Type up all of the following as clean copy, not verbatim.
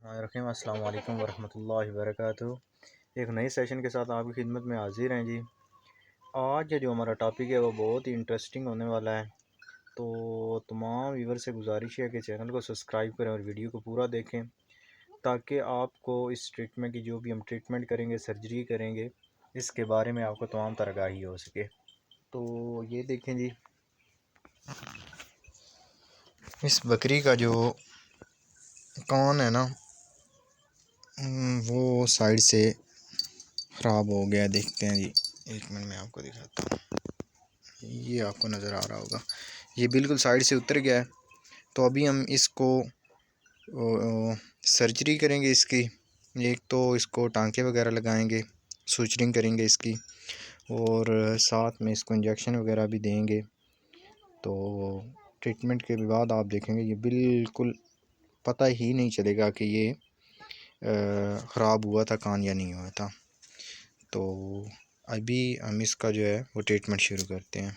रहीम अस्सलाम वालेकुम वरहमतुल्लाहि वबरकातुहू। एक नए सेशन के साथ आपकी खिदमत में हाजिर हैं जी। आज जो हमारा टॉपिक है वो बहुत ही इंटरेस्टिंग होने वाला है। तो तमाम व्यूवर से गुजारिश है कि चैनल को सब्सक्राइब करें और वीडियो को पूरा देखें, ताकि आपको इस ट्रीटमेंट की जो भी हम ट्रीटमेंट करेंगे, सर्जरी करेंगे, इसके बारे में आपको तमाम तरह आगाही हो सके। तो ये देखें जी, इस बकरी का जो कान है ना, वो साइड से ख़राब हो गया। देखते हैं जी, एक मिनट में आपको दिखाता हूँ। ये आपको नज़र आ रहा होगा, ये बिल्कुल साइड से उतर गया है। तो अभी हम इसको सर्जरी करेंगे इसकी। एक तो इसको टांके वगैरह लगाएंगे, सूचरिंग करेंगे इसकी, और साथ में इसको इंजेक्शन वगैरह भी देंगे। तो ट्रीटमेंट के बाद आप देखेंगे ये बिल्कुल पता ही नहीं चलेगा कि ये ख़राब हुआ था कान या नहीं हुआ था। तो अभी हम इसका जो है वो ट्रीटमेंट शुरू करते हैं।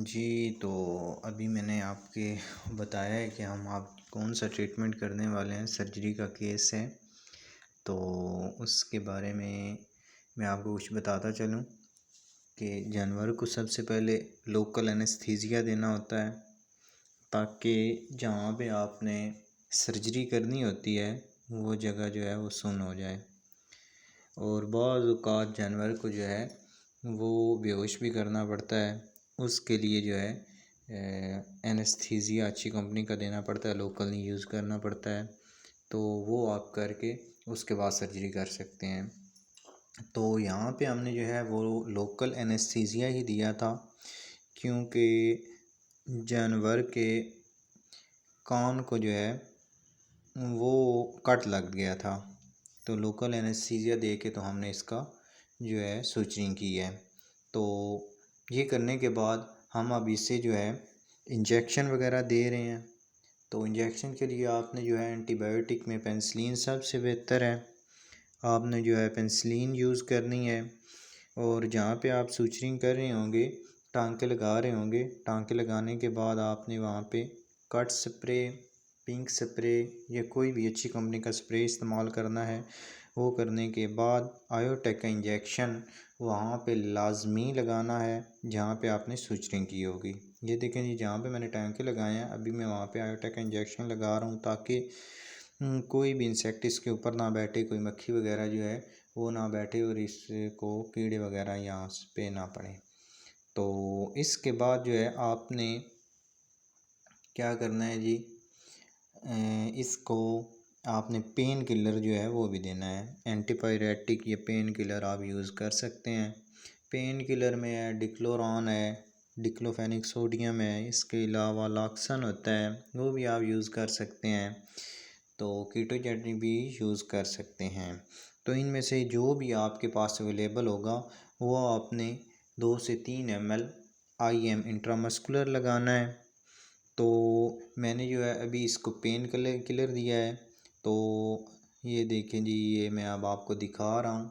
जी, तो अभी मैंने आपके बताया है कि हम आप कौन सा ट्रीटमेंट करने वाले हैं। सर्जरी का केस है, तो उसके बारे में मैं आपको कुछ बताता चलूं कि जानवर को सबसे पहले लोकल एनेस्थीसिया देना होता है, ताकि जहाँ पे आपने सर्जरी करनी होती है वो जगह जो है वो सुन्न हो जाए। और बाज़ औक़ात जानवर को जो है वो बेहोश भी करना पड़ता है। उसके लिए जो है एनेस्थीसिया अच्छी कंपनी का देना पड़ता है, लोकल नहीं यूज़ करना पड़ता है। तो वो आप करके उसके बाद सर्जरी कर सकते हैं। तो यहाँ पे हमने जो है वो लोकल एनेस्थीसिया ही दिया था, क्योंकि जानवर के कान को जो है वो कट लग गया था। तो लोकल एनेस्थीसिया दे के तो हमने इसका जो है सूचरिंग की है। तो ये करने के बाद हम अब इसे जो है इंजेक्शन वगैरह दे रहे हैं। तो इंजेक्शन के लिए आपने जो है एंटीबायोटिक में पेनिसिलिन सबसे बेहतर है। आपने जो है पेनिसिलिन यूज़ करनी है। और जहाँ पे आप सूचरिंग कर रहे होंगे, टांके लगा रहे होंगे, टांके लगाने के बाद आपने वहाँ पे कट स्प्रे, पिंक स्प्रे या कोई भी अच्छी कंपनी का स्प्रे इस्तेमाल करना है। वो करने के बाद आयोटेक का इंजेक्शन वहाँ पे लाजमी लगाना है जहाँ पे आपने सूचरिंग की होगी। ये देखें जी, जहाँ पे मैंने टांके लगाए हैं अभी मैं वहाँ पे आयोटेक का इंजेक्शन लगा रहा हूँ, ताकि कोई भी इंसेक्ट इसके ऊपर ना बैठे, कोई मक्खी वगैरह जो है वो ना बैठे और इसको कीड़े वगैरह यहाँ पे ना पड़े। तो इसके बाद जो है आपने क्या करना है जी, इसको आपने पेन किलर जो है वो भी देना है। एंटीपायरेटिक या पेन किलर आप यूज़ कर सकते हैं। पेन किलर में है डिक्लोरॉन है, डिक्लोफेनिक सोडियम है, इसके अलावा लॉक्सन होता है, वो भी आप यूज़ कर सकते हैं। तो कीटोजेनिक भी यूज़ कर सकते हैं। तो इनमें से जो भी आपके पास अवेलेबल होगा वो आपने 2 से 3 ml IM इंट्रामस्कुलर लगाना है। तो मैंने जो है अभी इसको पेन किलर दिया है। तो ये देखें जी, ये मैं अब आपको दिखा रहा हूँ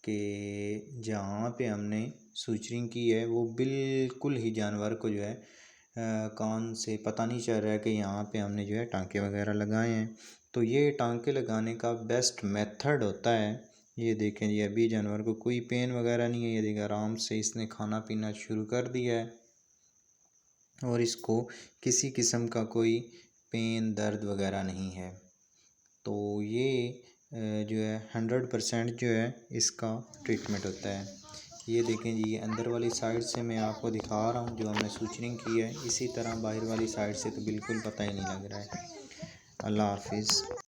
कि जहाँ पे हमने सूचरिंग की है वो बिल्कुल ही जानवर को जो है कान से पता नहीं चल रहा है कि यहाँ पे हमने जो है टांके वगैरह लगाए हैं। तो ये टांके लगाने का बेस्ट मेथड होता है। ये देखें जी, अभी जानवर को कोई पेन वगैरह नहीं है। ये देखिए, आराम से इसने खाना पीना शुरू कर दिया है और इसको किसी किस्म का कोई पेन दर्द वगैरह नहीं है। तो ये जो है 100% जो है इसका ट्रीटमेंट होता है। ये देखें जी, ये अंदर वाली साइड से मैं आपको दिखा रहा हूँ जो हमने सूचरिंग की है। इसी तरह बाहर वाली साइड से तो बिल्कुल पता ही नहीं लग रहा है। अल्लाह हाफिज़।